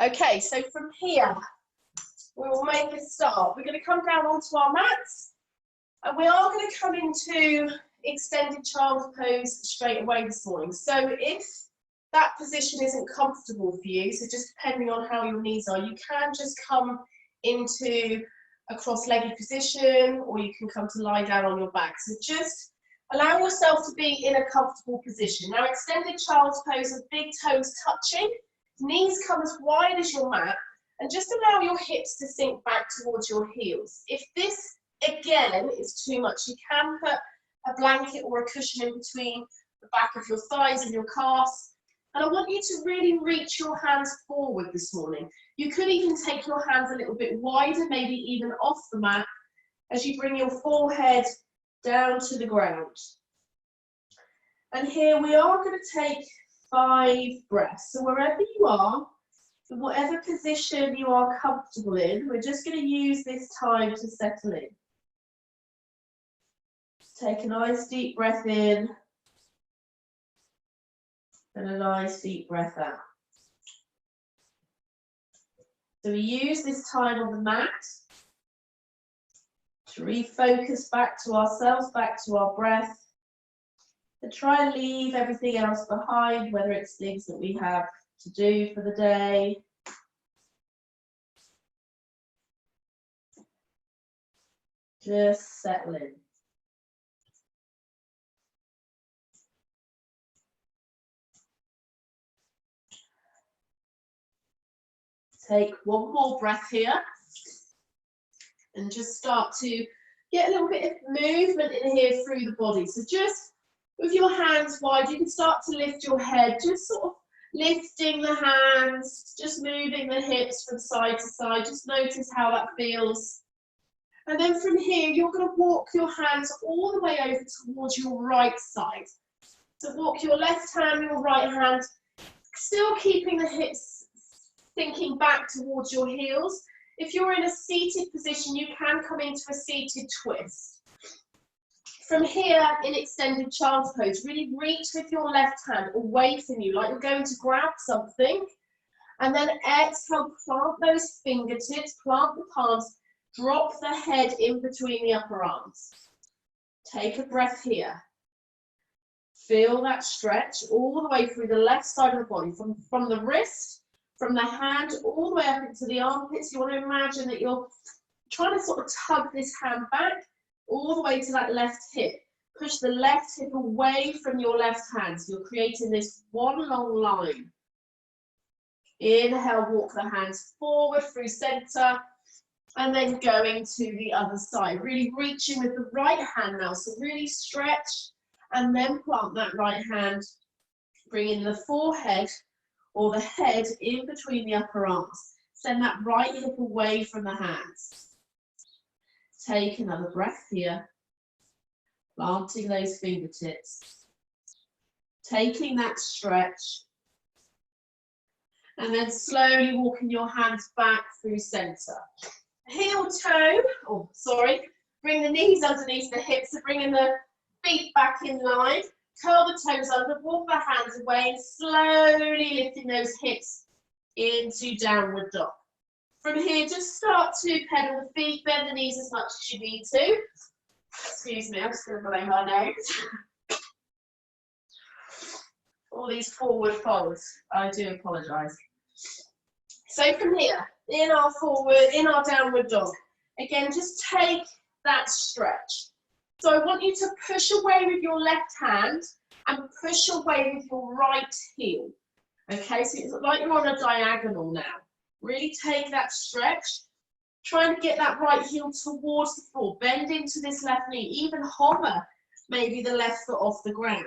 Okay, so from here, we will make a start. We're going to come down onto our mats, and we are going to come into extended child's pose straight away this morning. So if that position isn't comfortable for you, so just depending on how your knees are, you can just come into a cross-legged position, or you can come to lie down on your back. So just allow yourself to be in a comfortable position. Now, extended child's pose with big toes touching, knees come as wide as your mat, and just allow your hips to sink back towards your heels. If this, again, is too much, you can put a blanket or a cushion in between the back of your thighs and your calves. And I want you to really reach your hands forward this morning. You could even take your hands a little bit wider, maybe even off the mat, as you bring your forehead down to the ground. And here we are going to take 5 breaths. So wherever you are, in whatever position you are comfortable in, we're just going to use this time to settle in. Take a nice deep breath in and a nice deep breath out. So we use this time on the mat to refocus back to ourselves, back to our breath, to try and leave everything else behind, whether it's things that we have to do for the day. Just settle in. Take one more breath here and just start to get a little bit of movement in here through the body. So just with your hands wide, you can start to lift your head, just sort of lifting the hands, just moving the hips from side to side. Just notice how that feels. And then from here, you're going to walk your hands all the way over towards your right side. So walk your left hand, your right hand, still keeping the hips sinking back towards your heels. If you're in a seated position, you can come into a seated twist. From here, in extended child's pose, really reach with your left hand away from you, like you're going to grab something. And then exhale, plant those fingertips, plant the palms, drop the head in between the upper arms. Take a breath here. Feel that stretch all the way through the left side of the body, from the wrist, from the hand, all the way up into the armpits. You want to imagine that you're trying to sort of tug this hand back all the way to that left hip. Push the left hip away from your left hand. So you're creating this one long line. Inhale, walk the hands forward through center, and then going to the other side. Really reaching with the right hand now. So really stretch, and then plant that right hand. Bring in the forehead or the head in between the upper arms. Send that right hip away from the hands. Take another breath here. Planting those fingertips. Taking that stretch. And then slowly walking your hands back through center. Heel toe, oh sorry, bring the knees underneath the hips, so bringing the feet back in line. Curl the toes under, walk the hands away, and slowly lifting those hips into downward dog. From here, just start to pedal the feet, bend the knees as much as you need to. Excuse me, I'm just going to blow my nose. All these forward folds, I do apologise. So from here, in our downward dog, again, just take that stretch. So I want you to push away with your left hand and push away with your right heel. Okay, so it's like you're on a diagonal now. Really take that stretch. Try and get that right heel towards the floor. Bend into this left knee. Even hover maybe the left foot off the ground.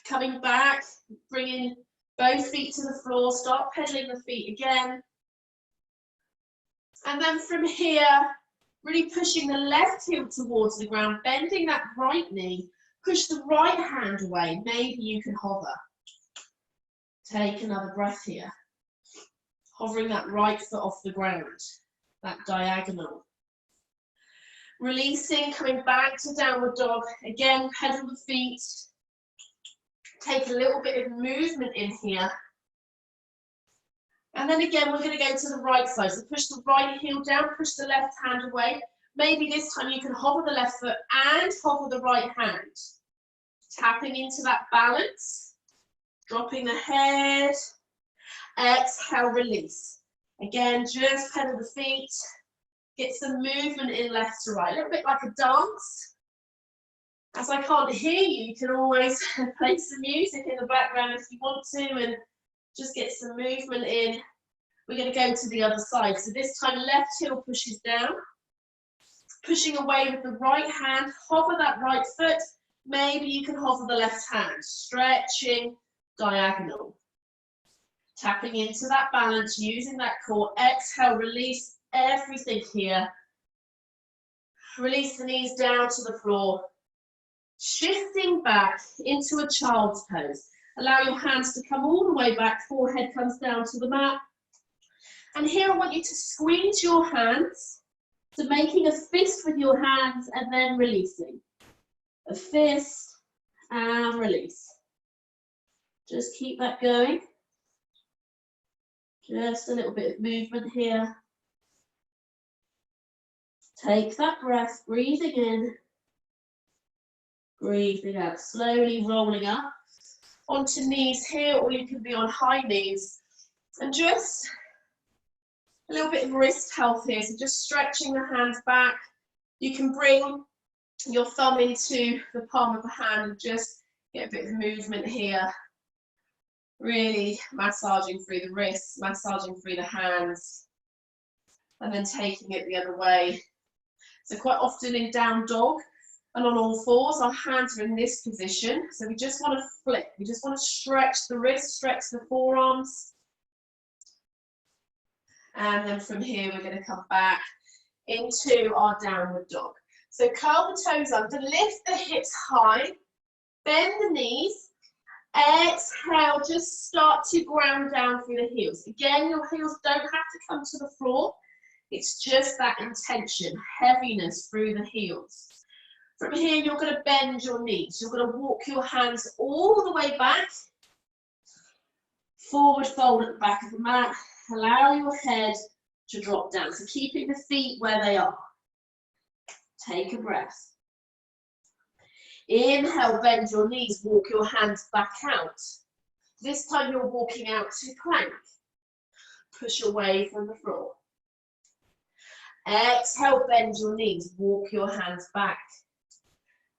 Coming back, bringing both feet to the floor. Start pedaling the feet again. And then from here, really pushing the left heel towards the ground, bending that right knee, push the right hand away, maybe you can hover. Take another breath here. Hovering that right foot off the ground, that diagonal. Releasing, coming back to downward dog. Again, pedal the feet. Take a little bit of movement in here. And then again, we're going to go to the right side. So push the right heel down, push the left hand away. Maybe this time you can hover the left foot and hover the right hand. Tapping into that balance, dropping the head, exhale, release. Again, just pedal the feet, get some movement in left to right, a little bit like a dance. As I can't hear you, you can always play some music in the background if you want to and just get some movement in. We're going to go to the other side. So this time left heel pushes down, pushing away with the right hand, hover that right foot. Maybe you can hover the left hand, stretching diagonal. Tapping into that balance, using that core. Exhale, release everything here. Release the knees down to the floor. Shifting back into a child's pose. Allow your hands to come all the way back, forehead comes down to the mat. And here I want you to squeeze your hands, so making a fist with your hands and then releasing. A fist and release. Just keep that going. Just a little bit of movement here. Take that breath, breathing in, breathing out, slowly rolling up onto knees here, or you can be on high knees. And just a little bit of wrist health here, so just stretching the hands back. You can bring your thumb into the palm of the hand and just get a bit of movement here. Really massaging through the wrists, massaging through the hands, and then taking it the other way. So quite often in down dog and on all fours, our hands are in this position. So we just want to flip. We just want to stretch the wrists, stretch the forearms. And then from here, we're going to come back into our downward dog. So curl the toes under, lift the hips high, bend the knees, exhale, just start to ground down through the heels. Again, your heels don't have to come to the floor. It's just that intention, heaviness through the heels. From here, you're going to bend your knees. You're going to walk your hands all the way back. Forward fold at the back of the mat. Allow your head to drop down. So keeping the feet where they are. Take a breath. Inhale, bend your knees, walk your hands back out. This time you're walking out to plank. Push away from the floor. Exhale, bend your knees, walk your hands back.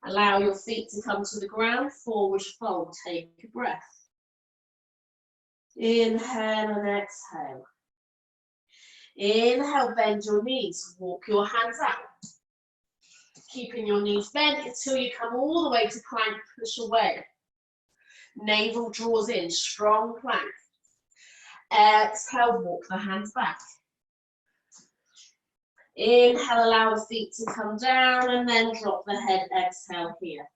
Allow your feet to come to the ground, forward fold, take a breath. Inhale and exhale. Inhale, bend your knees, walk your hands out. Keeping your knees bent until you come all the way to plank, push away. Navel draws in, strong plank. Exhale, walk the hands back. Inhale, allow the feet to come down and then drop the head, exhale here.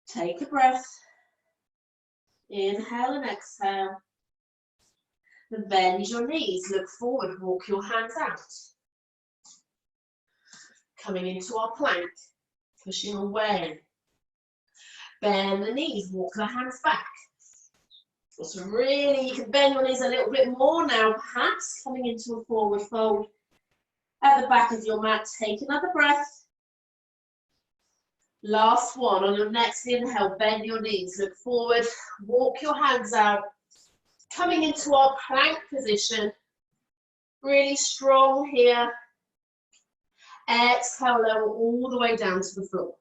Take a breath. Inhale and exhale. Then bend your knees, look forward, walk your hands out. Coming into our plank, pushing away. Bend the knees, walk the hands back. So really, you can bend your knees a little bit more now, perhaps, coming into a forward fold. At the back of your mat, take another breath. Last one, on your next inhale, bend your knees, look forward, walk your hands out. Coming into our plank position, really strong here. Exhale, lower all the way down to the floor.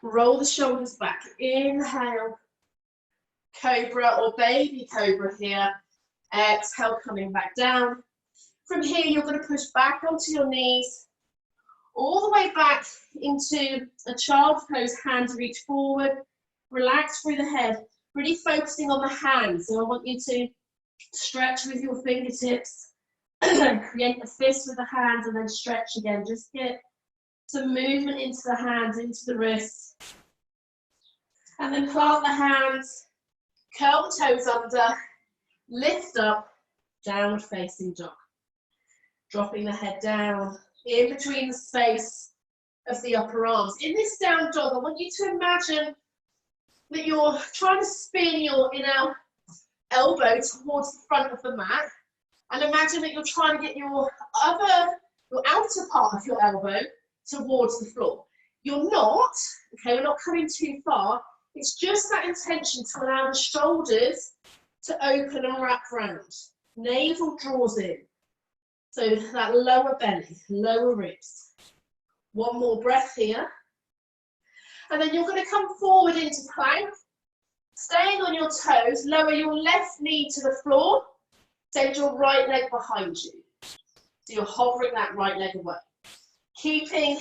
Roll the shoulders back. Inhale, cobra or baby cobra here. Exhale, coming back down. From here, you're going to push back onto your knees, all the way back into a child's pose, hands reach forward, relax through the head, really focusing on the hands. So I want you to stretch with your fingertips, create a fist with the hands and then stretch again. Just get some movement into the hands, into the wrists. And then plant the hands, curl the toes under, lift up, downward facing dog. Dropping the head down, in between the space of the upper arms. In this down dog, I want you to imagine that you're trying to spin your inner elbow towards the front of the mat. And imagine that you're trying to get your outer part of your elbow towards the floor. You're not, okay, we're not coming too far. It's just that intention to allow the shoulders to open and wrap round. Navel draws in. So that lower belly, lower ribs. One more breath here. And then you're going to come forward into plank. Staying on your toes, lower your left knee to the floor. Send your right leg behind you. So you're hovering that right leg away. Keeping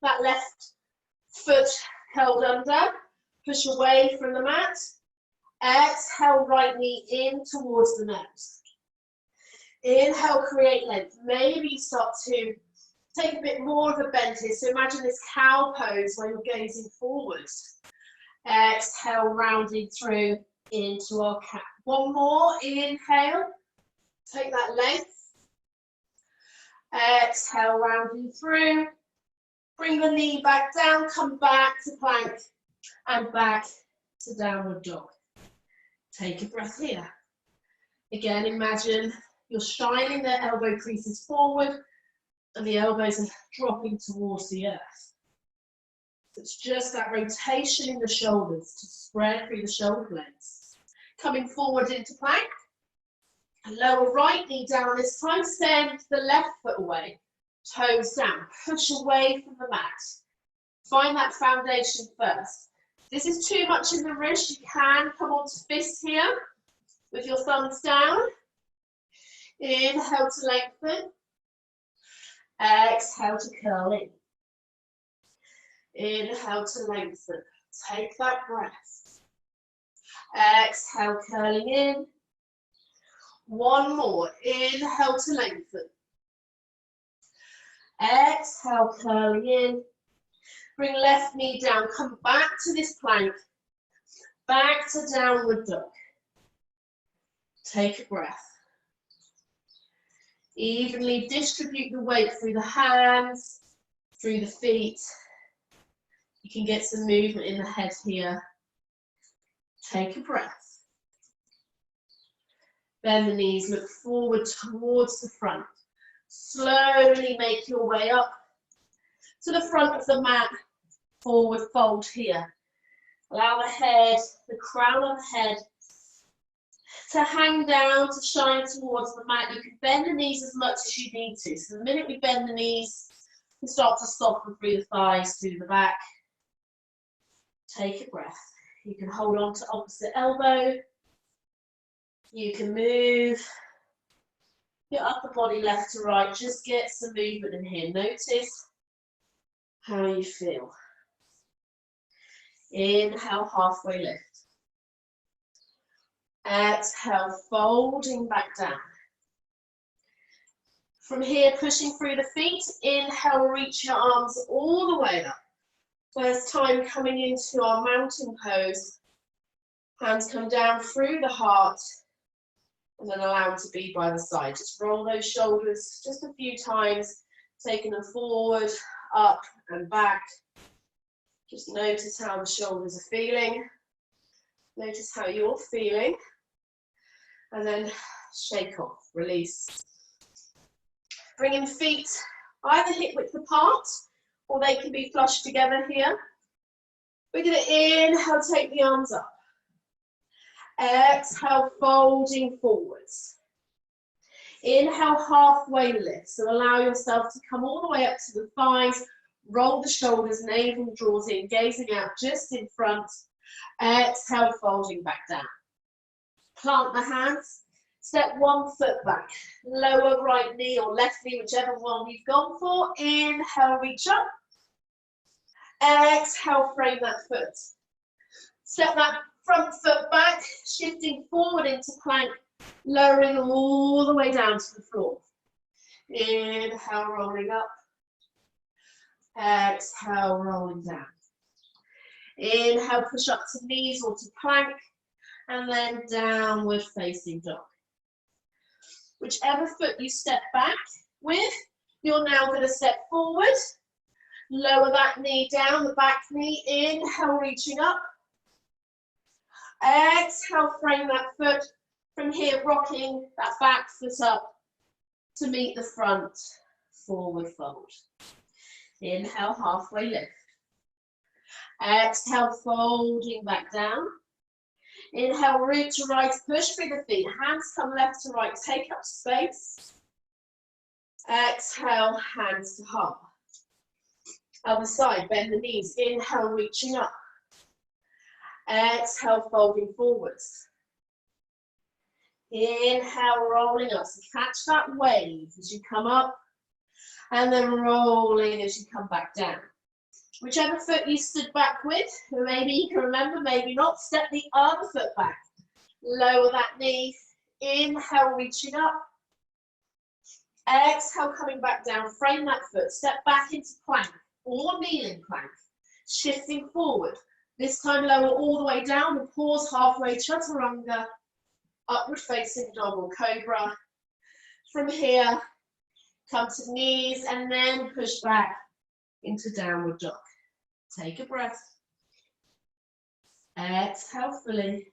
that left foot held under. Push away from the mat. Exhale, right knee in towards the nose. Inhale, create length. Maybe you start to take a bit more of a bend here. So imagine this cow pose where you're gazing forwards. Exhale, rounding through into our cat. One more, inhale. Take that length. Exhale, rounding through. Bring the knee back down, come back to plank and back to downward dog. Take a breath here. Again, imagine you're shining the elbow creases forward and the elbows are dropping towards the earth. So it's just that rotation in the shoulders to spread through the shoulder blades. Coming forward into plank. Lower right knee down this time, send the left foot away. Toes down, push away from the mat. Find that foundation first. This is too much in the wrist, you can come onto fists here with your thumbs down. Inhale to lengthen. Exhale to curl in. Inhale to lengthen. Take that breath. Exhale, curling in. One more. Inhale to lengthen. Exhale, curling in. Bring left knee down. Come back to this plank. Back to downward dog. Take a breath. Evenly distribute the weight through the hands, through the feet. You can get some movement in the head here. Take a breath. Bend the knees, look forward towards the front. Slowly make your way up to the front of the mat, forward fold here. Allow the head, the crown of the head, to hang down, to shine towards the mat. You can bend the knees as much as you need to. So the minute we bend the knees, we start to soften through the thighs, through the back. Take a breath. You can hold on to opposite elbow. You can move your upper body left to right. Just get some movement in here. Notice how you feel. Inhale, halfway lift. Exhale, folding back down. From here, pushing through the feet. Inhale, reach your arms all the way up. First time coming into our mountain pose. Hands come down through the heart and then allow them to be by the side. Just roll those shoulders just a few times, taking them forward, up and back. Just notice how the shoulders are feeling. Notice how you're feeling. And then shake off, release. Bringing feet either hip width apart or they can be flush together here. We're going to inhale, take the arms up. Exhale, folding forwards. Inhale, halfway lift. So allow yourself to come all the way up to the thighs. Roll the shoulders, navel draws in, gazing out just in front. Exhale, folding back down. Plant the hands. Step one foot back. Lower right knee or left knee, whichever one you've gone for. Inhale, reach up. Exhale, frame that foot. Step that front foot back, shifting forward into plank, lowering all the way down to the floor. Inhale, rolling up. Exhale, rolling down. Inhale, push up to knees or to plank, and then downward facing dog. Whichever foot you step back with, you're now going to step forward. Lower that knee down, the back knee. Inhale, reaching up. Exhale, frame that foot. From From here, rocking that back foot up to meet the front, forward fold. Inhale, halfway lift. Exhale, folding back down. Inhale, root to right, push through the feet. Hands come left to right, take up space. Exhale, hands to heart. Other side, bend the knees. Inhale, reaching up. Exhale, folding forwards. Inhale, rolling up. So catch that wave as you come up, and then rolling as you come back down. Whichever foot you stood back with, maybe you can remember, maybe not, step the other foot back. Lower that knee. Inhale, reaching up. Exhale, coming back down. Frame that foot. Step back into plank or kneeling plank. Shifting forward. This time lower all the way down and pause halfway, chaturanga. Upward facing dog or cobra. From here, come to knees and then push back into downward dog. Take a breath. Exhale fully.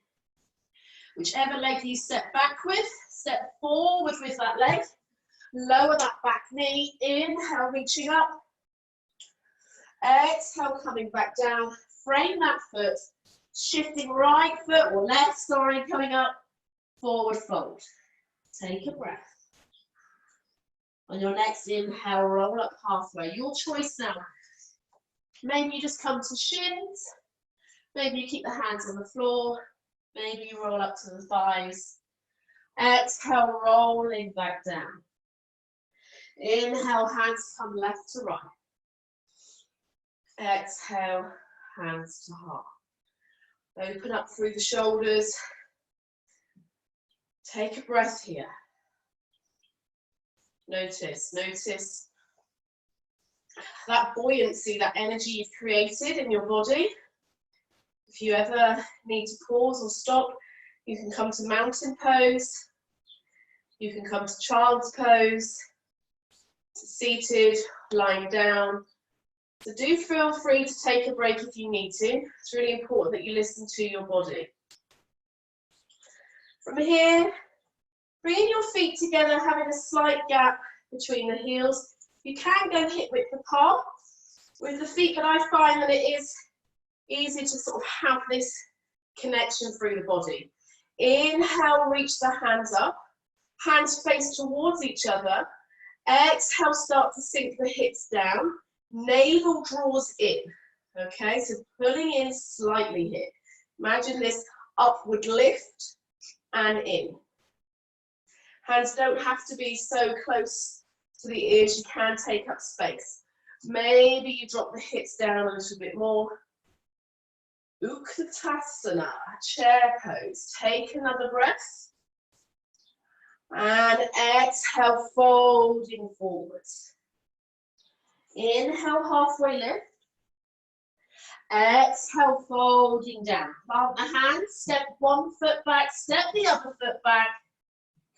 Whichever leg you step back with, step forward with that leg. Lower that back knee. Inhale, reaching up. Exhale, coming back down. Frame that foot. Shifting right foot or left, sorry, coming up. Forward fold. Take a breath. On your next inhale, roll up halfway. Your choice now. Maybe you just come to shins. Maybe you keep the hands on the floor. Maybe you roll up to the thighs. Exhale, rolling back down. Inhale, hands come left to right. Exhale, hands to heart. Open up through the shoulders. Take a breath here. Notice that buoyancy, that energy you've created in your body. If you ever need to pause or stop, you can come to mountain pose. You can come to child's pose, to seated, lying down. So do feel free to take a break if you need to. It's really important that you listen to your body. From here, bring your feet together, having a slight gap between the heels. You can go hip width apart with the feet, but I find that it is easy to sort of have this connection through the body. Inhale, reach the hands up. Hands face towards each other. Exhale, start to sink the hips down. Navel draws in. Okay, so pulling in slightly here. Imagine this upward lift and in. Hands don't have to be so close to the ears, you can take up space. Maybe you drop the hips down a little bit more. Utkatasana, chair pose. Take another breath. And exhale, folding forwards. Inhale, halfway lift. Exhale, folding down. Plant the hands, step one foot back, step the other foot back.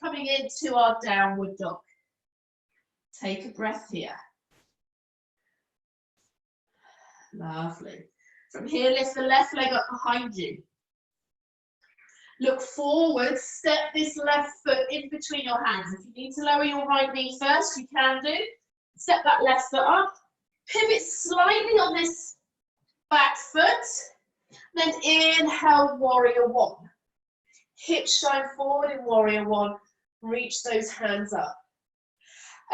Coming into our downward dog. Take a breath here. Lovely. From here, lift the left leg up behind you. Look forward, step this left foot in between your hands. If you need to lower your right knee first, you can do. Step that left foot up. Pivot slightly on this back foot. Then inhale, warrior one. Hips shine forward in warrior one. Reach those hands up.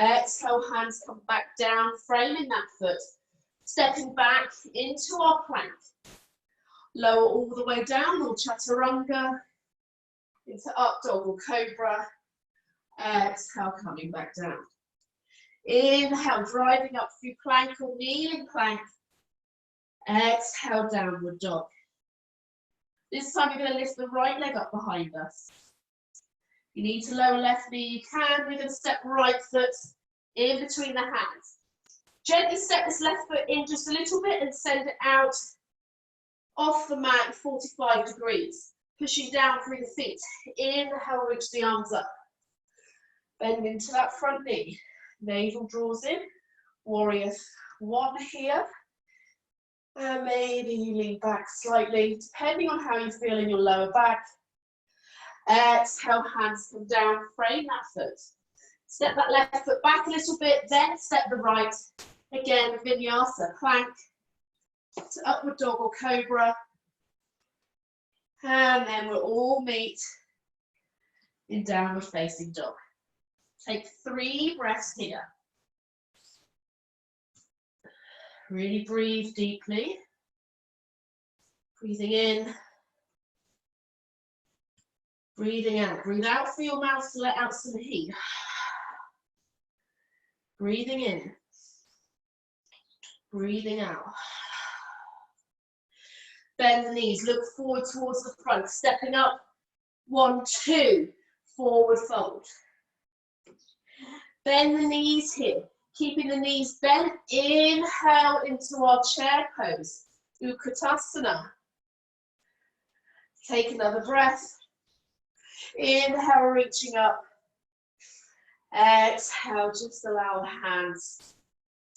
Exhale, hands come back down, framing that foot. Stepping back into our plank. Lower all the way down, or chaturanga. Into up dog or cobra. Exhale, coming back down. Inhale, driving up through plank or kneeling plank. Exhale, downward dog. This time you're going to lift the right leg up behind us. You need to lower left knee, you can. We're going to step right foot in between the hands. Gently step this left foot in just a little bit and send it out off the mat 45 degrees. Pushing down through the feet. Inhale, reach the arms up. Bend into that front knee. Navel draws in. Warrior one here. And maybe you lean back slightly, depending on how you feel in your lower back. Exhale, hands come down, frame that foot. Step that left foot back a little bit, then step the right. Again, vinyasa, plank to upward dog or cobra. And then we'll all meet in downward facing dog. Take 3 breaths here. Really breathe deeply. Breathing in. Breathing out. Breathe out through your mouth to let out some heat. Breathing in. Breathing out. Bend the knees, look forward towards the front, stepping up. 1, 2, forward fold. Bend the knees here, keeping the knees bent. Inhale into our chair pose, Utkatasana. Take another breath. Inhale, reaching up. Exhale, just allow the hands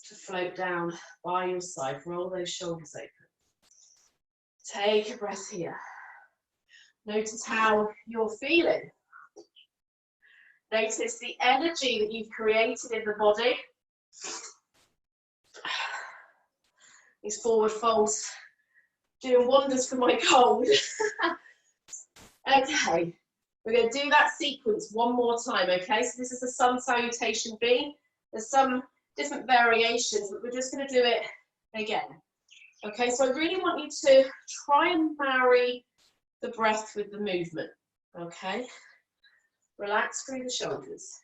to float down by your side. Roll those shoulders open. Take a breath here. Notice how you're feeling. Notice the energy that you've created in the body. These forward folds doing wonders for my cold. Okay, we're going to do that sequence one more time, okay? So this is the Sun Salutation B. There's some different variations, but we're just going to do it again. Okay, so I really want you to try and marry the breath with the movement, okay? Relax through the shoulders.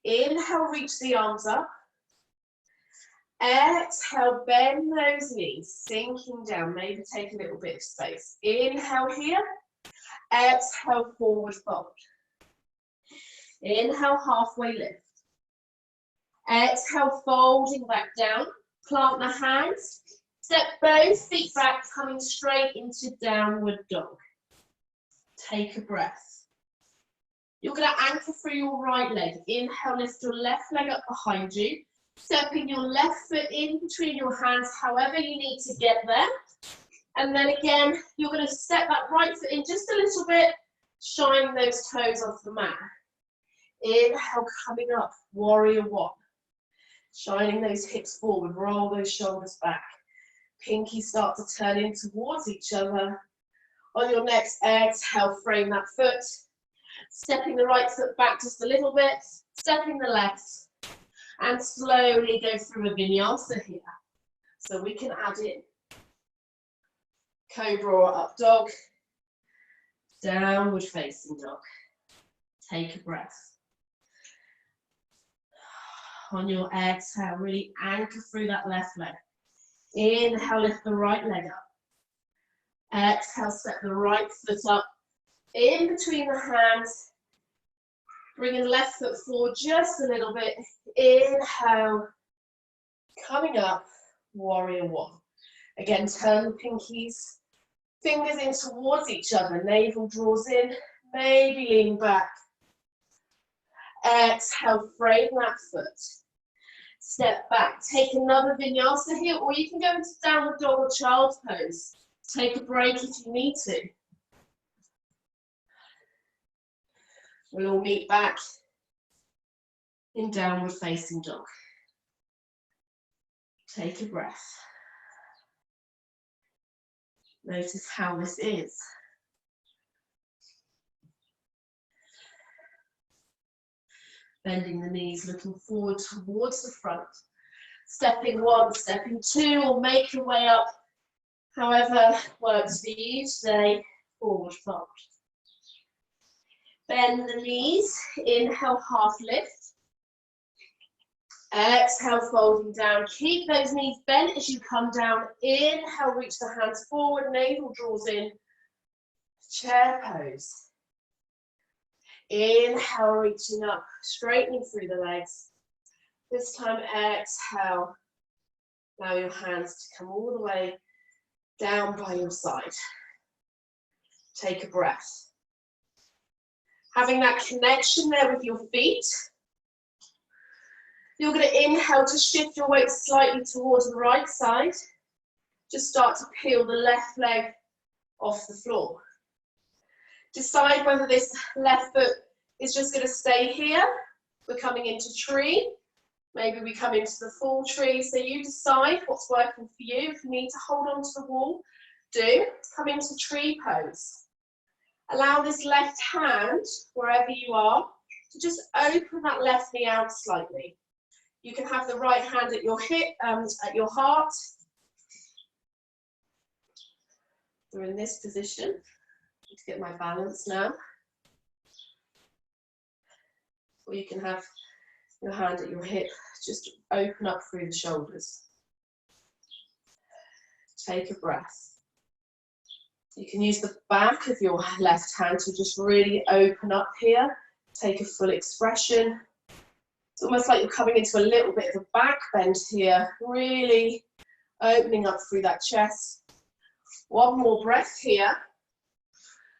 Inhale, reach the arms up. Exhale, bend those knees, sinking down, maybe take a little bit of space. Inhale here. Exhale, forward fold. Inhale, halfway lift. Exhale, folding back down. Plant the hands. Step both feet back, coming straight into downward dog. Take a breath. You're going to anchor through your right leg. Inhale, lift your left leg up behind you. Stepping your left foot in between your hands, however you need to get there. And then again, you're going to step that right foot in just a little bit, shining those toes off the mat. Inhale, coming up, warrior 1. Shining those hips forward, roll those shoulders back. Pinkies start to turn in towards each other. On your next exhale, frame that foot. Stepping the right foot back just a little bit, stepping the left, and slowly go through a vinyasa here. So we can add in cobra or up dog, downward facing dog. Take a breath. On your exhale, really anchor through that left leg. Inhale, lift the right leg up. Exhale, step the right foot up. In between the hands, bringing the left foot forward just a little bit. Inhale, coming up, warrior 1. Again, turn the pinkies, fingers in towards each other. Navel draws in, maybe lean back. Exhale, frame that foot. Step back, take another vinyasa here, or you can go into downward dog or child's pose. Take a break if you need to. We'll all meet back in downward facing dog. Take a breath. Notice how this is. Bending the knees, looking forward towards the front. Stepping 1, stepping 2, or make your way up. However works for you today, forward fold. Bend the knees, inhale, half lift. Exhale, folding down. Keep those knees bent as you come down. Inhale, reach the hands forward, navel draws in. Chair pose. Inhale, reaching up, straightening through the legs. This time, exhale. Allow your hands to come all the way down by your side. Take a breath. Having that connection there with your feet. You're going to inhale to shift your weight slightly towards the right side. Just start to peel the left leg off the floor. Decide whether this left foot is just going to stay here. We're coming into tree. Maybe we come into the full tree. So you decide what's working for you. If you need to hold on to the wall, do. Come into tree pose. Allow this left hand, wherever you are, to just open that left knee out slightly. You can have the right hand at your hip, at your heart. We're in this position. I need to get my balance now. Or you can have your hand at your hip, just open up through the shoulders. Take a breath. You can use the back of your left hand to just really open up here. Take a full expression. It's almost like you're coming into a little bit of a back bend here, really opening up through that chest. One more breath here.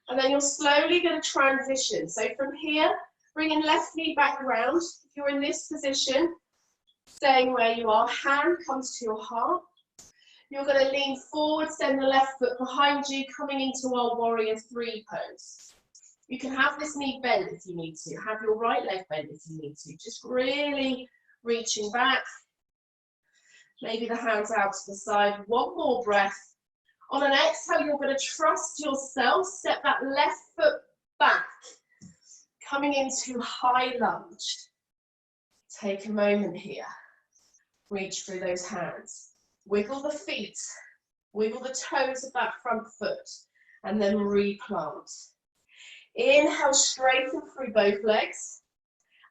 And then you're slowly going to transition. So from here, bringing left knee back round. If you're in this position, staying where you are, hand comes to your heart. You're going to lean forward, send the left foot behind you, coming into our warrior three pose. You can have this knee bent if you need to. Have your right leg bent if you need to. Just really reaching back. Maybe the hands out to the side. One more breath. On an exhale, you're going to trust yourself. Step that left foot back. Coming into high lunge. Take a moment here. Reach through those hands. Wiggle the feet. Wiggle the toes of that front foot. And then replant. Inhale, straighten through both legs.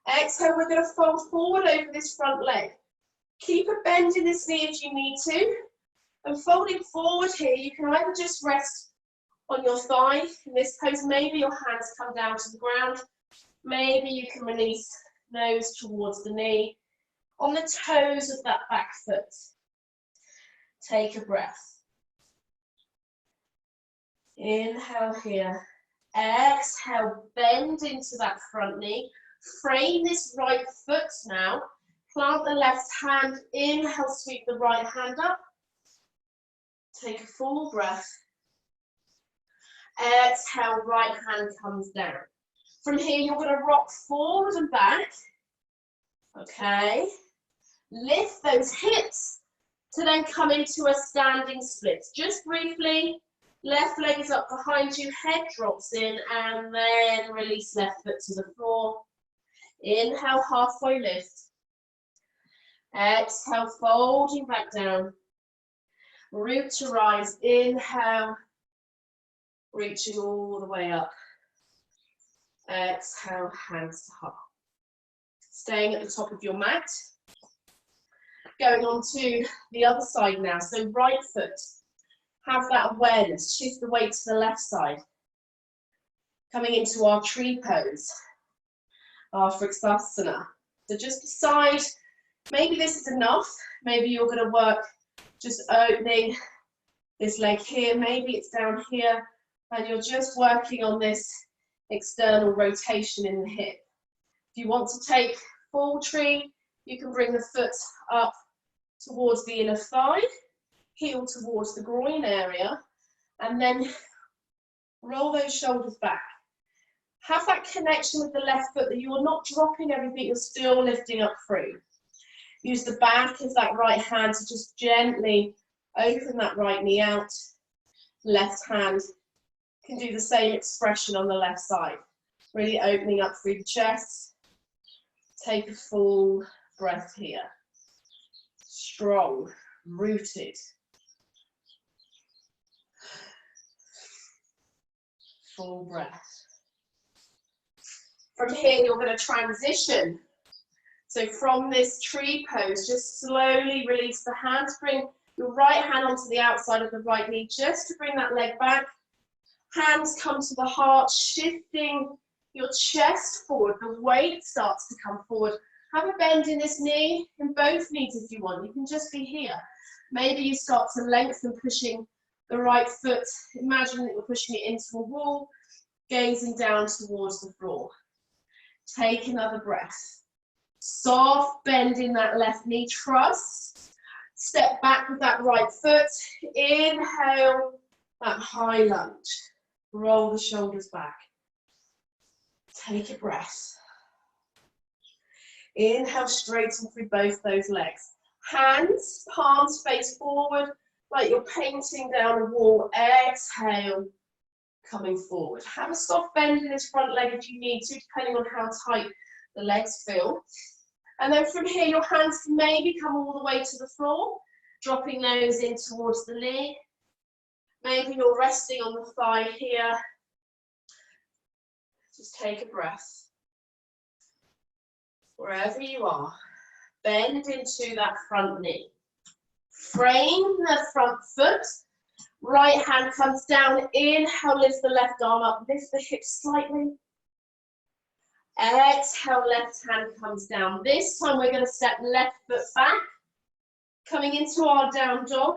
Exhale, we're going to fold forward over this front leg. Keep a bend in this knee if you need to. And folding forward here, you can either just rest on your thigh in this pose. Maybe your hands come down to the ground. Maybe you can release nose towards the knee. On the toes of that back foot. Take a breath. Inhale here. Exhale, bend into that front knee. Frame this right foot now. Plant the left hand. Inhale, sweep the right hand up. Take a full breath. Exhale, right hand comes down. From here, you're going to rock forward and back. Okay. Lift those hips to then come into a standing split. Just briefly, left leg is up behind you, head drops in, and then release left foot to the floor. Inhale, halfway lift. Exhale, folding back down. Root to rise, inhale, reaching all the way up. Exhale, hands to heart. Staying at the top of your mat. Going on to the other side now. So right foot, have that awareness. Shift the weight to the left side. Coming into our tree pose, our Friksasana. So just decide, maybe this is enough. Maybe you're going to work just opening this leg here. Maybe it's down here. And you're just working on this external rotation in the hip. If you want to take full tree, you can bring the foot up towards the inner thigh, heel towards the groin area, and then roll those shoulders back. Have that connection with the left foot that you are not dropping everything, you're still lifting up through. Use the back of that right hand to just gently open that right knee out. Left hand can do the same expression on the left side. Really opening up through the chest. Take a full breath here. Strong, rooted. Full breath. From here, you're going to transition. So from this tree pose, just slowly release the hands. Bring your right hand onto the outside of the right knee, just to bring that leg back. Hands come to the heart, shifting your chest forward. The weight starts to come forward. Have a bend in this knee, in both knees if you want. You can just be here. Maybe you start to lengthen, pushing the right foot. Imagine that you're pushing it into a wall, gazing down towards the floor. Take another breath. Soft bend in that left knee, trust. Step back with that right foot. Inhale, that high lunge. Roll the shoulders back. Take a breath. Inhale, straighten through both those legs. Hands, palms face forward, like you're painting down a wall. Exhale, coming forward. Have a soft bend in this front leg if you need to, depending on how tight the legs feel. And then from here, your hands can maybe come all the way to the floor, dropping those in towards the knee. Maybe you're resting on the thigh here. Just take a breath. Wherever you are, bend into that front knee. Frame the front foot. Right hand comes down. Inhale, lift the left arm up. Lift the hips slightly. Exhale, left hand comes down. This time we're going to step left foot back. Coming into our down dog.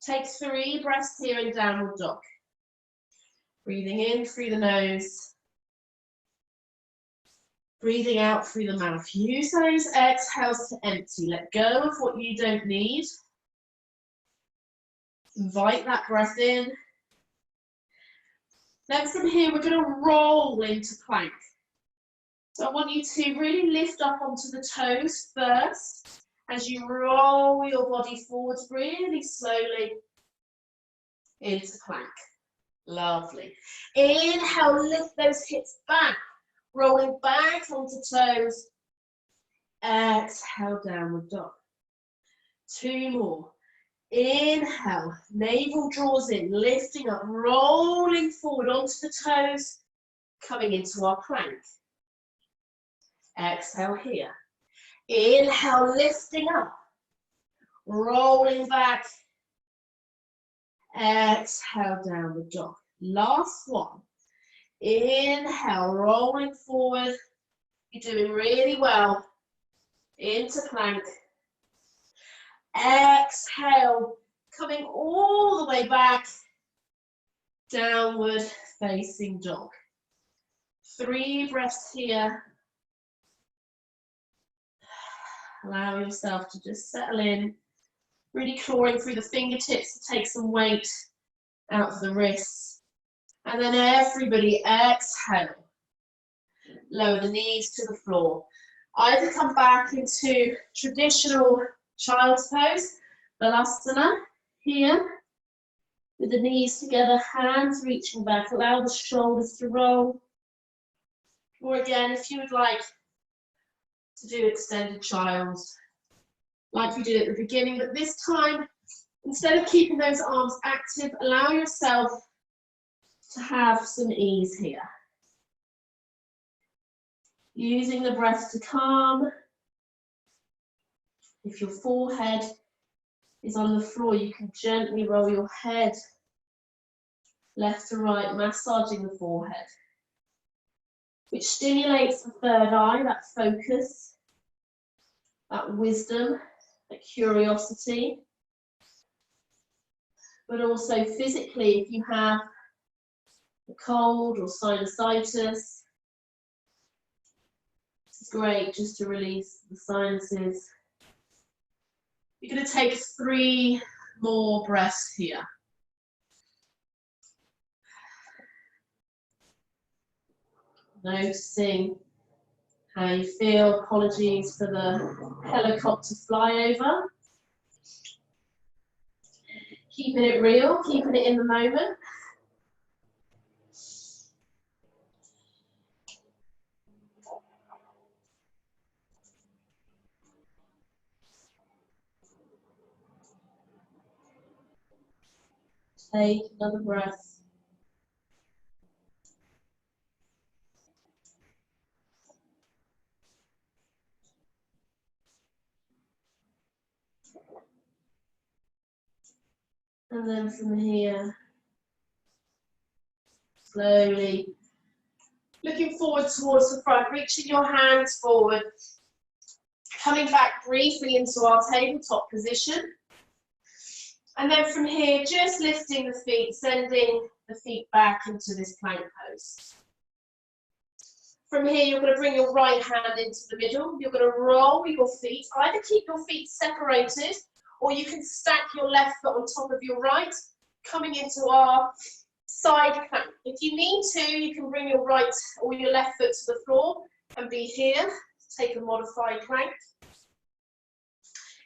Take 3 breaths here in downward dog. Breathing in through the nose. Breathing out through the mouth. Use those exhales to empty. Let go of what you don't need. Invite that breath in. Then from here, we're going to roll into plank. So I want you to really lift up onto the toes first as you roll your body forwards really slowly into plank. Lovely. Inhale, lift those hips back, rolling back onto toes. Exhale, downward dog. 2 more. Inhale, navel draws in, lifting up, rolling forward onto the toes, coming into our plank. Exhale here. Inhale, lifting up, rolling back. Exhale, downward dog. Last one. Inhale, rolling forward. You're doing really well. Into plank. Exhale, coming all the way back. Downward facing dog. 3 breaths here. Allow yourself to just settle in, really clawing through the fingertips to take some weight out of the wrists. And then everybody exhale. Lower the knees to the floor. Either come back into traditional child's pose, balasana, here, with the knees together, hands reaching back, allow the shoulders to roll. Or again, if you would like to do extended child, like we did at the beginning, but this time, instead of keeping those arms active, allow yourself to have some ease here. Using the breath to calm. If your forehead is on the floor, you can gently roll your head left to right, massaging the forehead, which stimulates the third eye, that focus, that wisdom, that curiosity. But also physically, if you have a cold or sinusitis, it's great just to release the sinuses. You're going to take 3 more breaths here. Noticing how you feel. Apologies for the helicopter flyover. Keeping it real, keeping it in the moment. Take another breath. And then from here, slowly looking forward towards the front, reaching your hands forward, coming back briefly into our tabletop position. And then from here, just lifting the feet, sending the feet back into this plank pose. From here, you're going to bring your right hand into the middle. You're going to roll your feet. Either keep your feet separated, or you can stack your left foot on top of your right, coming into our side plank. If you need to, you can bring your right or your left foot to the floor and be here. Take a modified plank.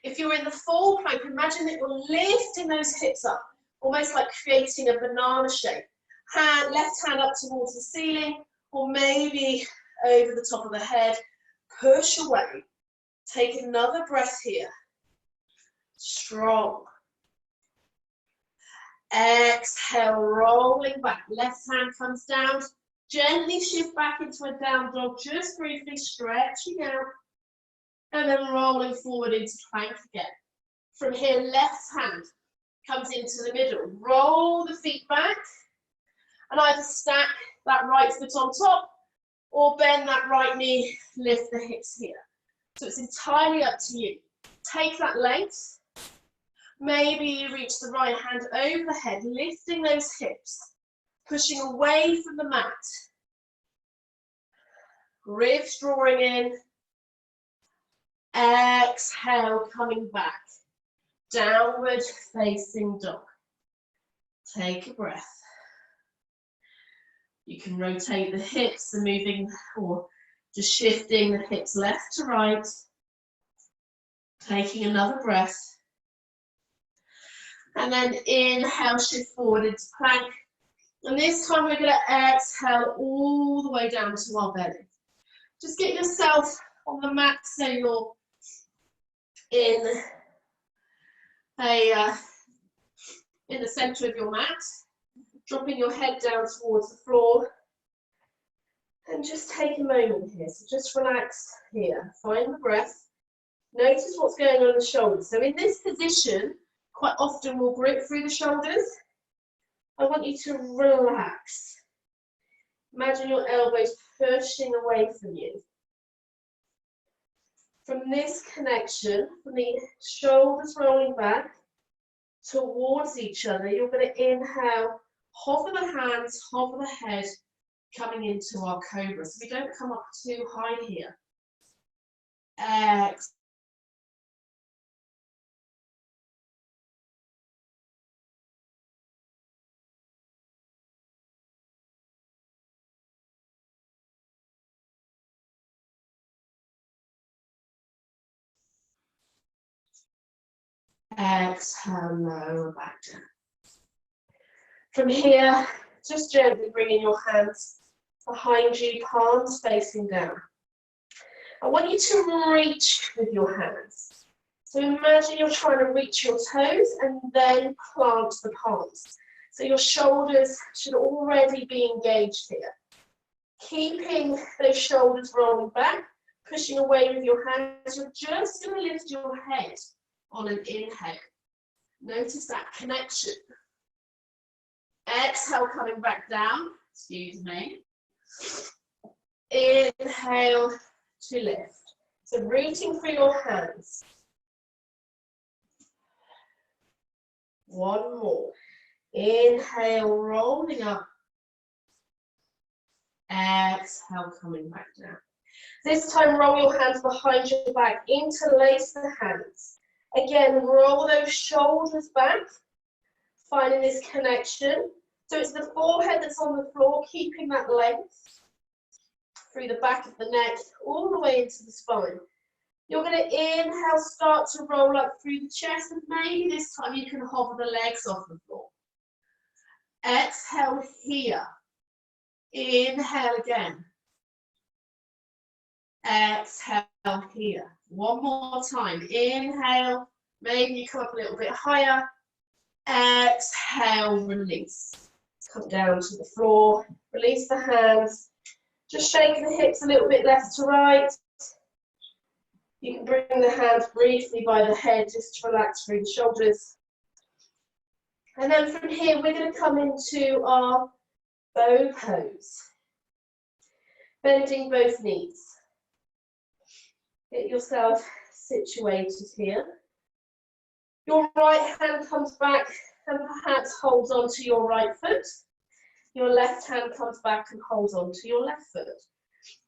If you're in the full plank, imagine that you're lifting those hips up, almost like creating a banana shape. Left hand up towards the ceiling, or maybe over the top of the head. Push away. Take another breath here. Strong. Exhale, rolling back. Left hand comes down. Gently shift back into a down dog, just briefly stretching out. And then rolling forward into plank again. From here, left hand comes into the middle. Roll the feet back. And either stack that right foot on top or bend that right knee, lift the hips here. So it's entirely up to you. Take that length. Maybe you reach the right hand over the head, lifting those hips, pushing away from the mat. Ribs drawing in. Exhale, coming back. Downward facing dog. Take a breath. You can rotate the hips and moving or just shifting the hips left to right. Taking another breath. And then inhale, shift forward into plank. And this time we're going to exhale all the way down to our belly. Just get yourself on the mat so you're in the center of your mat. Dropping your head down towards the floor. And just take a moment here. So just relax here. Find the breath. Notice what's going on in the shoulders. So in this position, quite often we'll grip through the shoulders. I want you to relax. Imagine your elbows pushing away from you. From this connection, from the shoulders rolling back towards each other, you're going to inhale, hover the hands, hover the head, coming into our cobra. So we don't come up too high here. Exhale, lower back down. From here, just gently bringing your hands behind you, palms facing down. I want you to reach with your hands. So imagine you're trying to reach your toes and then plant the palms. So your shoulders should already be engaged here. Keeping those shoulders rolling back, pushing away with your hands, you're just going to lift your head on an inhale. Notice that connection. Exhale, coming back down. Excuse me. Inhale to lift. So rooting through your hands. One more. Inhale, rolling up. Exhale, coming back down. This time, roll your hands behind your back. Interlace the hands. Again, roll those shoulders back. Finding this connection. So it's the forehead that's on the floor, keeping that length through the back of the neck, all the way into the spine. You're going to inhale, start to roll up through the chest, and maybe this time you can hover the legs off the floor. Exhale here. Inhale again. Exhale here. One more time. Inhale. Maybe you come up a little bit higher. Exhale, release. Come down to the floor. Release the hands. Just shake the hips a little bit left to right. You can bring the hands briefly by the head just to relax through the shoulders. And then from here, we're going to come into our bow pose. Bending both knees. Get yourself situated here. Your right hand comes back and perhaps holds onto your right foot. Your left hand comes back and holds onto your left foot.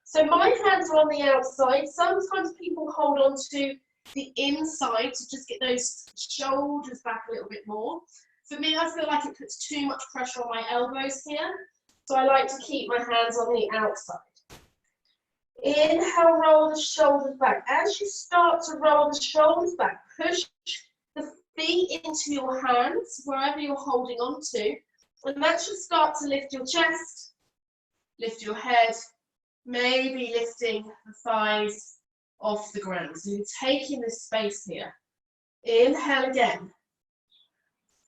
So my hands are on the outside. Sometimes people hold on to the inside to just get those shoulders back a little bit more. For me, I feel like it puts too much pressure on my elbows here, so I like to keep my hands on the outside. Inhale, roll the shoulders back. As you start to roll the shoulders back, push the feet into your hands, wherever you're holding on to, and that should start to lift your chest, lift your head, maybe lifting the thighs off the ground. So you're taking this space here. Inhale again.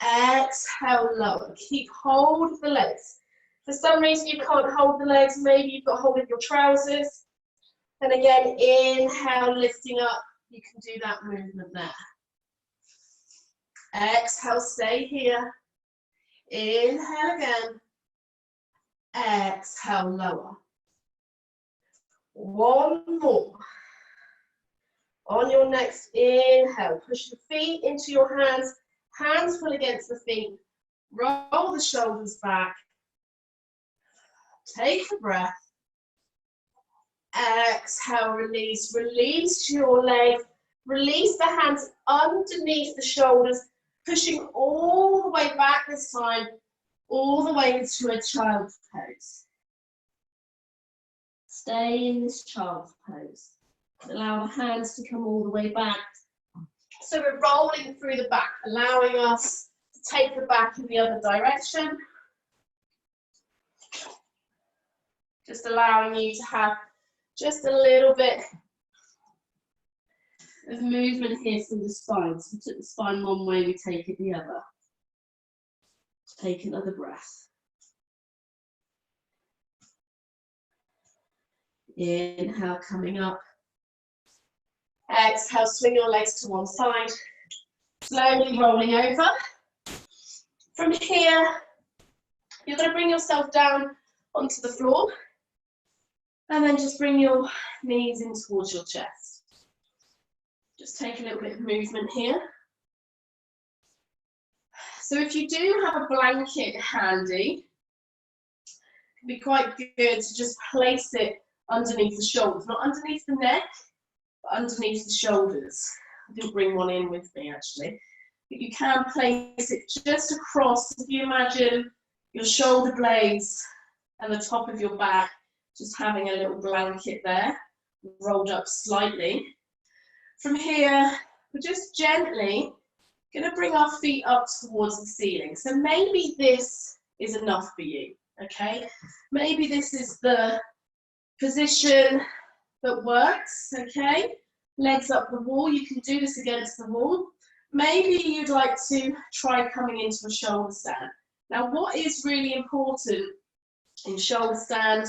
Exhale, lower. Keep hold of the legs. For some reason you can't hold the legs, maybe you've got hold of your trousers. And again, inhale, lifting up. You can do that movement there. Exhale, stay here. Inhale again. Exhale, lower. One more. On your next inhale, push the feet into your hands. Hands pull against the feet. Roll the shoulders back. Take a breath. Exhale, release. Release your legs. Release the hands underneath the shoulders, pushing all the way back this time, all the way into a child's pose. Stay in this child's pose. Allow the hands to come all the way back. So we're rolling through the back, allowing us to take the back in the other direction. Just allowing you to have just a little bit of movement here from the spine. So we took the spine one way, we take it the other. Take another breath. Inhale, coming up. Exhale, swing your legs to one side. Slowly rolling over. From here, you're going to bring yourself down onto the floor. And then just bring your knees in towards your chest. Just take a little bit of movement here. So if you do have a blanket handy, it can be quite good to just place it underneath the shoulders, not underneath the neck, but underneath the shoulders. I didn't bring one in with me actually, but you can place it just across. If you imagine your shoulder blades and the top of your back, just having a little blanket there, rolled up slightly. From here, we're just gently going to bring our feet up towards the ceiling. So maybe this is enough for you, okay? Maybe this is the position that works, okay? Legs up the wall, you can do this against the wall. Maybe you'd like to try coming into a shoulder stand. Now, what is really important in shoulder stand,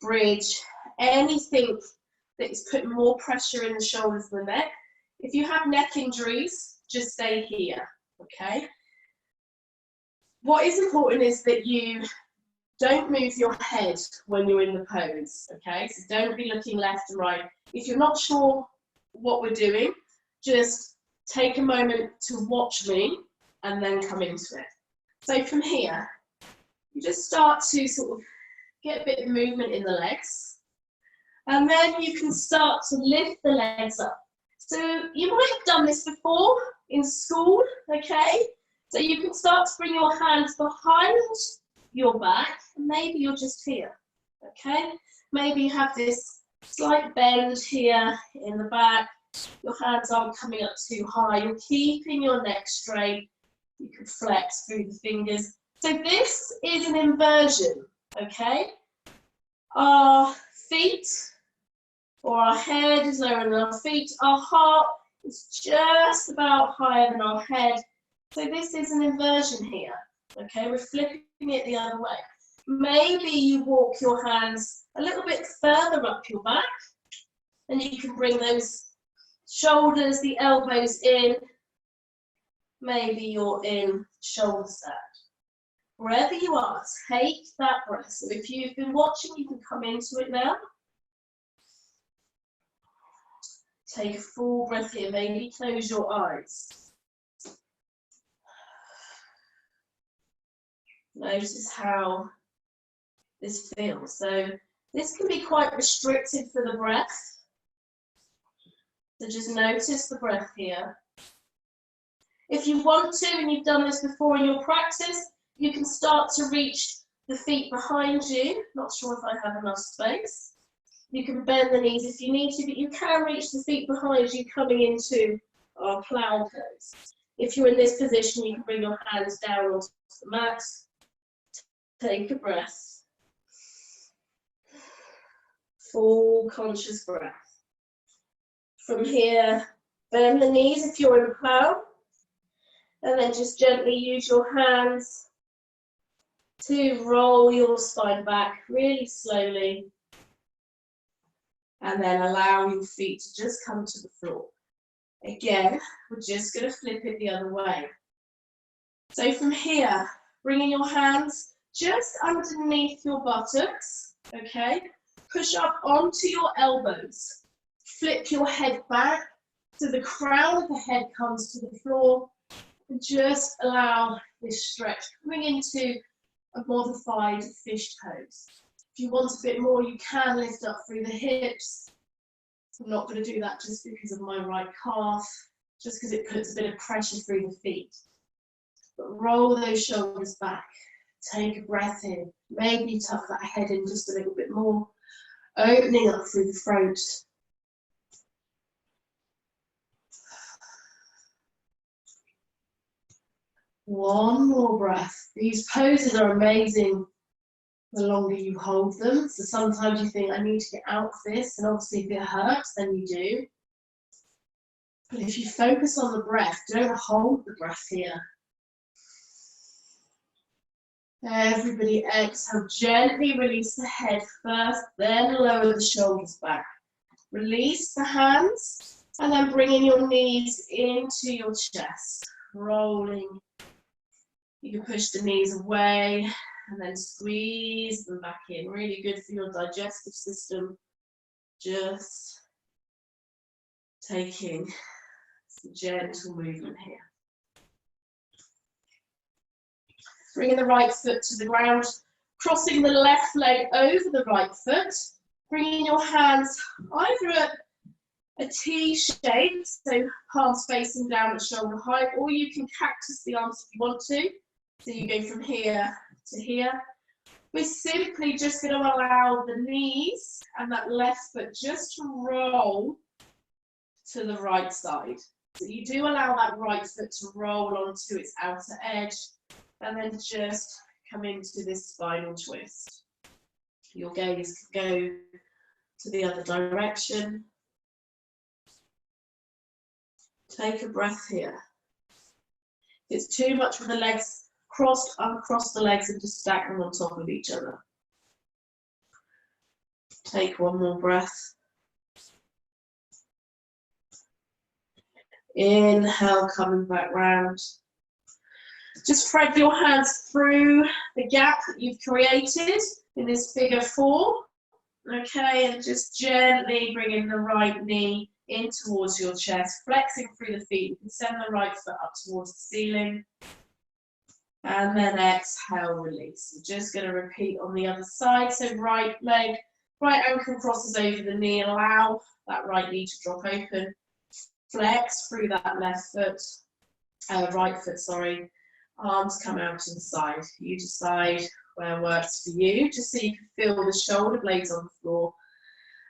bridge, anything that is putting more pressure in the shoulders than the neck, if you have neck injuries, just stay here, okay? What is important is that you don't move your head when you're in the pose, okay? So don't be looking left and right. If you're not sure what we're doing, just take a moment to watch me and then come into it. So from here, you just start to sort of get a bit of movement in the legs. And then you can start to lift the legs up. So you might have done this before in school, okay? So you can start to bring your hands behind your back, and maybe you're just here, okay? Maybe you have this slight bend here in the back. Your hands aren't coming up too high. You're keeping your neck straight. You can flex through the fingers. So this is an inversion, okay? Our feet or our head is lower than our feet. Our heart is just about higher than our head. So this is an inversion here, okay? We're flipping it the other way. Maybe you walk your hands a little bit further up your back, and you can bring those shoulders, the elbows in. Maybe you're in shoulder stand. Wherever you are, take that breath. So if you've been watching, you can come into it now. Take a full breath here. Maybe close your eyes. Notice how this feels. So this can be quite restricted for the breath. So just notice the breath here. If you want to, and you've done this before in your practice, you can start to reach the feet behind you. Not sure if I have enough space. You can bend the knees if you need to, but you can reach the feet behind you coming into our plow pose. If you're in this position, you can bring your hands down onto the mat. Take a breath. Full conscious breath. From here, bend the knees if you're in plow. And then just gently use your hands to roll your spine back really slowly. And then allow your feet to just come to the floor. Again, we're just going to flip it the other way. So from here, bringing your hands just underneath your buttocks, okay? Push up onto your elbows. Flip your head back so the crown of the head comes to the floor. And just allow this stretch coming into a modified fish pose. If you want a bit more, you can lift up through the hips. I'm not going to do that just because of my right calf, just because it puts a bit of pressure through the feet. But roll those shoulders back. Take a breath in. Maybe tuck that head in just a little bit more. Opening up through the throat. One more breath. These poses are amazing the longer you hold them. So sometimes you think, I need to get out of this, and obviously if it hurts, then you do. But if you focus on the breath, don't hold the breath here. Everybody exhale, gently release the head first, then lower the shoulders back. Release the hands, and then bringing your knees into your chest, rolling. You can push the knees away and then squeeze them back in. Really good for your digestive system. Just taking some gentle movement here. Bringing the right foot to the ground, crossing the left leg over the right foot, bringing your hands either at a T shape, so palms facing down at shoulder height, or you can cactus the arms if you want to. So you go from here to here. We're simply just going to allow the knees and that left foot just to roll to the right side. So you do allow that right foot to roll onto its outer edge, and then just come into this spinal twist. Your gaze can go to the other direction. Take a breath here. If it's too much with the legs crossed, uncross the legs and just stack them on top of each other. Take one more breath. Inhale, coming back round. Just thread your hands through the gap that you've created in this figure 4. Okay, and just gently bringing the right knee in towards your chest, flexing through the feet. You can send the right foot up towards the ceiling. And then exhale, release. We're just going to repeat on the other side. So right leg, right ankle crosses over the knee. Allow that right knee to drop open. Flex through that left foot, right foot, sorry. Arms come out to the side. You decide where works for you, just so you can feel the shoulder blades on the floor.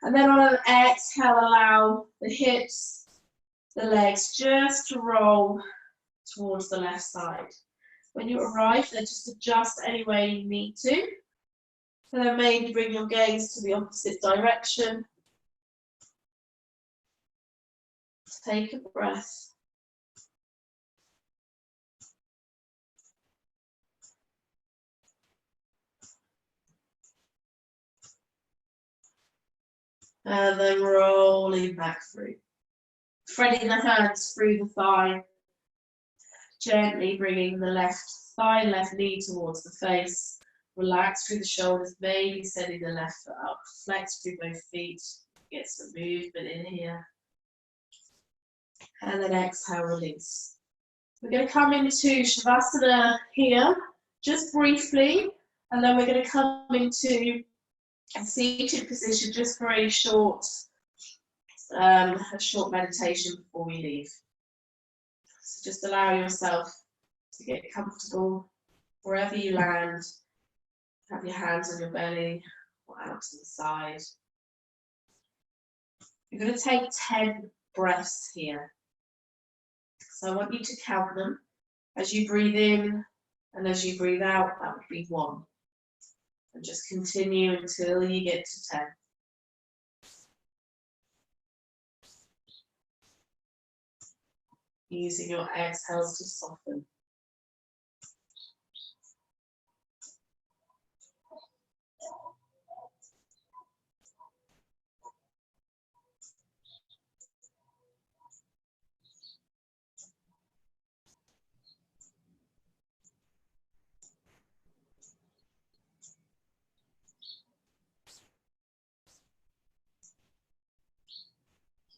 And then on an exhale, allow the hips, the legs just to roll towards the left side. When you arrive, then just adjust any way you need to. And then maybe bring your gaze to the opposite direction. Take a breath. And then rolling back through. Threading the hands through the thigh. Gently bringing the left thigh, left knee towards the face. Relax through the shoulders, maybe sending the left foot up. Flex through both feet. Get some movement in here. And then exhale, release. We're going to come into Shavasana here, just briefly. And then we're going to come into a seated position just for a short meditation before we leave. So just allow yourself to get comfortable wherever you land. Have your hands on your belly or out to the side. You're going to take 10 breaths here. So I want you to count them. As you breathe in and as you breathe out, that would be 1. And just continue until you get to 10. Using your exhales to soften.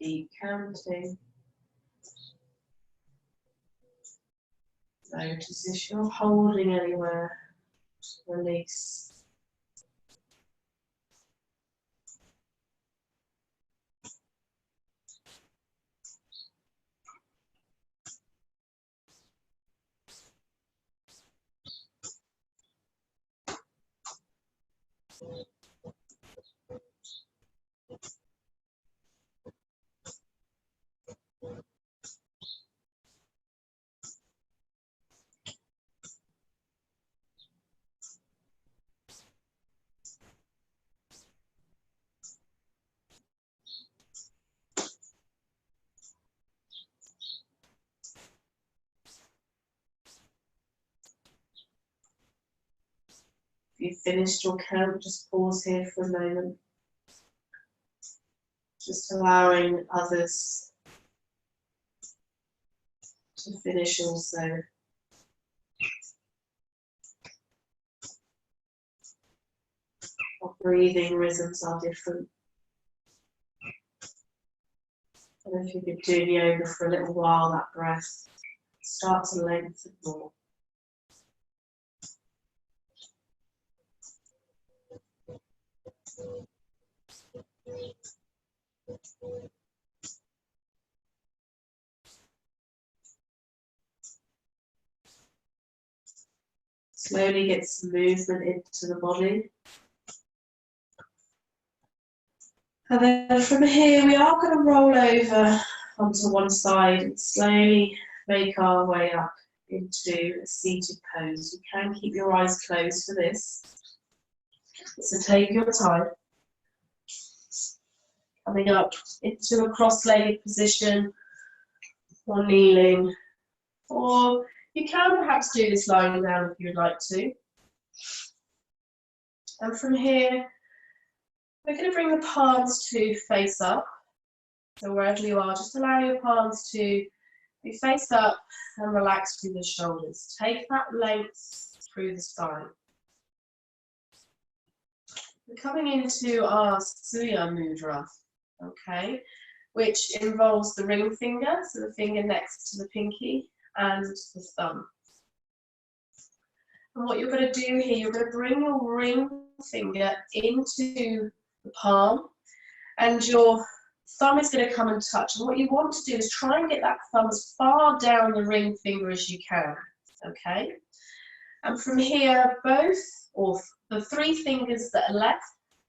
Keep counting. Notice if you're holding anywhere, release. If you've finished your count, just pause here for a moment. Just allowing others to finish also. Our breathing rhythms are different. And if you've been doing yoga for a little while, that breath starts to lengthen more. Slowly get some movement into the body. And then from here, we are going to roll over onto one side and slowly make our way up into a seated pose. You can keep your eyes closed for this. So take your time. Coming up into a cross-legged position or kneeling. Or you can perhaps do this lying down if you would like to. And from here, we're going to bring the palms to face up. So wherever you are, just allow your palms to be face up and relax through the shoulders. Take that length through the spine. We're coming into our Surya Mudra, okay, which involves the ring finger, so the finger next to the pinky, and the thumb. And what you're going to do here, you're going to bring your ring finger into the palm, and your thumb is going to come and touch. And what you want to do is try and get that thumb as far down the ring finger as you can, okay? And from here, both, or the 3 fingers that are left,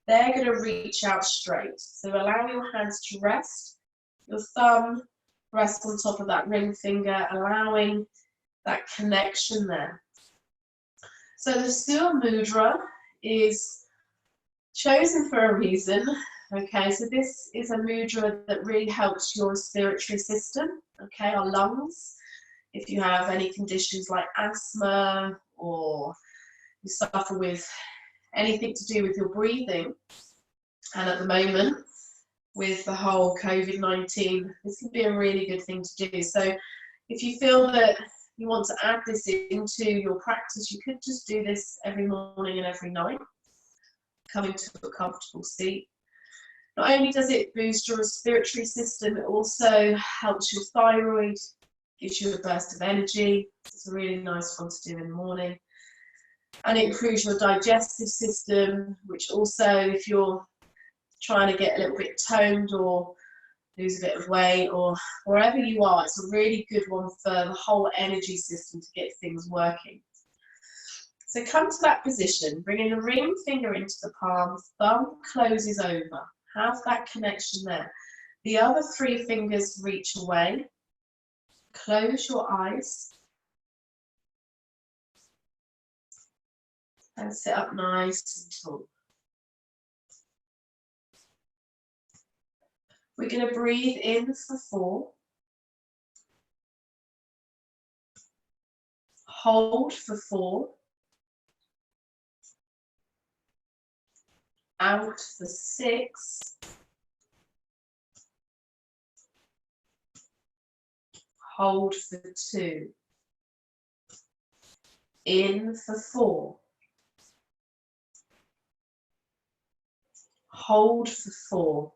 they're going to reach out straight. So allow your hands to rest. Your thumb rests on top of that ring finger, allowing that connection there. So the Surya Mudra is chosen for a reason. Okay, so this is a mudra that really helps your respiratory system, okay, our lungs. If you have any conditions like asthma or you suffer with anything to do with your breathing, and at the moment with the whole COVID-19, this can be a really good thing to do. So if you feel that you want to add this into your practice, you could just do this every morning and every night, coming to a comfortable seat. Not only does it boost your respiratory system, it also helps your thyroid, gives you a burst of energy. It's a really nice one to do in the morning. And it improves your digestive system, which also, if you're trying to get a little bit toned or lose a bit of weight, or wherever you are, it's a really good one for the whole energy system to get things working. So come to that position, bringing the ring finger into the palm, thumb closes over. Have that connection there. The other 3 fingers reach away. Close your eyes. And sit up nice and tall. We're going to breathe in for 4. Hold for 4. Out for 6. Hold for 2. In for 4. Hold for 4.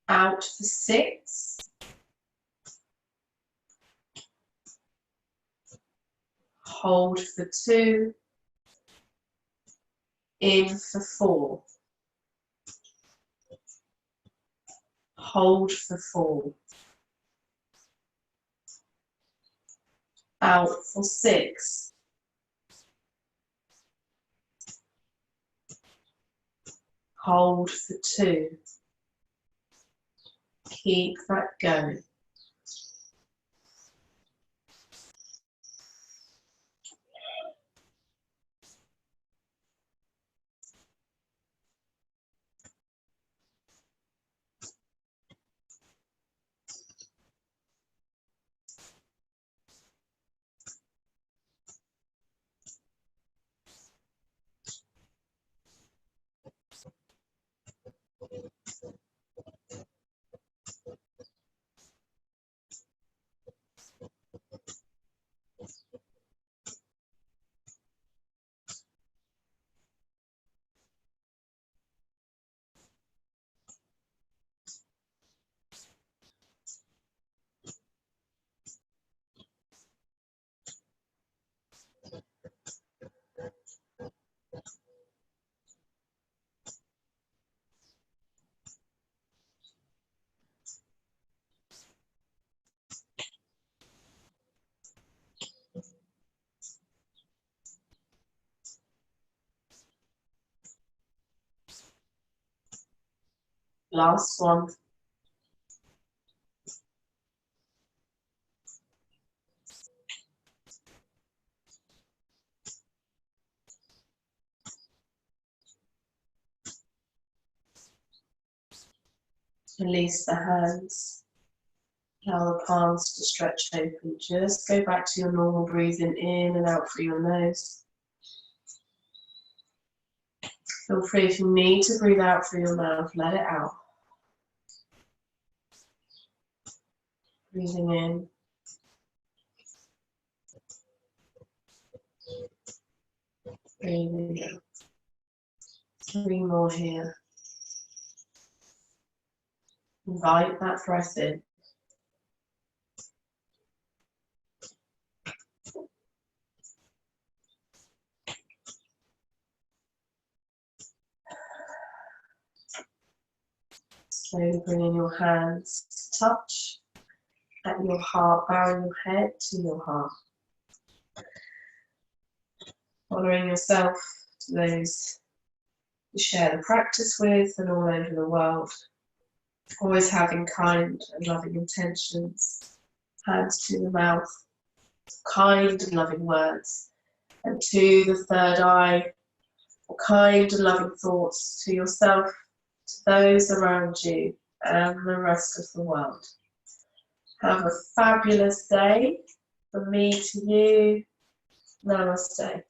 Out for 6. Hold for 2. In for 4. Hold for 4. Out for 6. Hold for 2. Keep that going. Last one. Release the hands. Allow the palms to stretch open. Just go back to your normal breathing in and out through your nose. Feel free if you need to breathe out through your mouth, let it out. Breathing in. Breathing out. 3 more here. Invite that breath in. Slowly bringing your hands to touch at your heart, bowing your head to your heart. Honouring yourself to those you share the practice with and all over the world. Always having kind and loving intentions. Hands to the mouth. Kind and loving words. And to the third eye. Kind and loving thoughts to yourself, to those around you and the rest of the world. Have a fabulous day. From me to you, namaste.